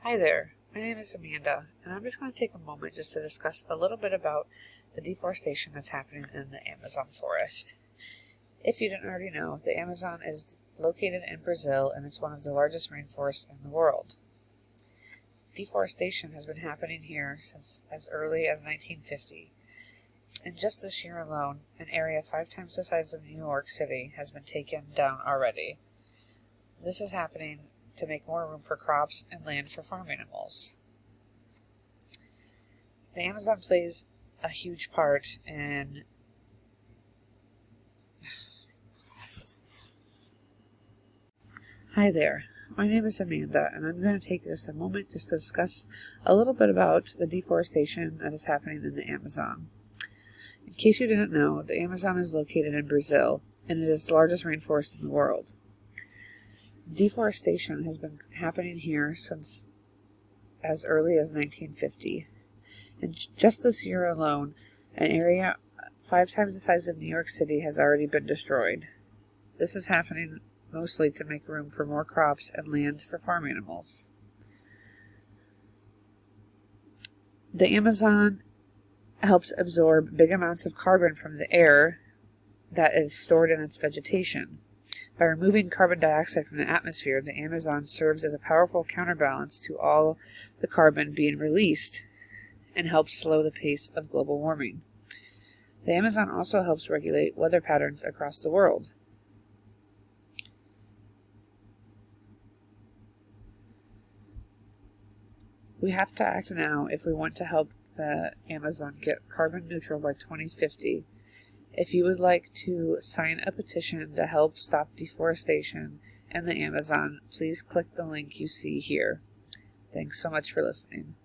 Hi there, my name is Amanda, and I'm just going to take a moment just to discuss a little bit about the deforestation that's happening in the Amazon forest. If you didn't already know, the Amazon is located in Brazil, and it's one of the largest rainforests in the world. Deforestation has been happening here since as early as 1950. And just this year alone, an area 5 times the size of New York City has been taken down already. This is happening to make more room for crops and land for farm animals. The Amazon plays a huge part in Hi there, my name is Amanda, and I'm going to take just a moment just to discuss a little bit about the deforestation that is happening in the Amazon. In case you didn't know, the Amazon is located in Brazil, and it is the largest rainforest in the world. Deforestation has been happening here since as early as 1950. And just this year alone, an area 5 times the size of New York City has already been destroyed. This is happening mostly to make room for more crops and land for farm animals. The Amazon helps absorb big amounts of carbon from the air that is stored in its vegetation. By removing carbon dioxide from the atmosphere, the Amazon serves as a powerful counterbalance to all the carbon being released and helps slow the pace of global warming. The Amazon also helps regulate weather patterns across the world. We have to act now if we want to help the Amazon get carbon neutral by 2050. If you would like to sign a petition to help stop deforestation in the Amazon, please click the link you see here. Thanks so much for listening.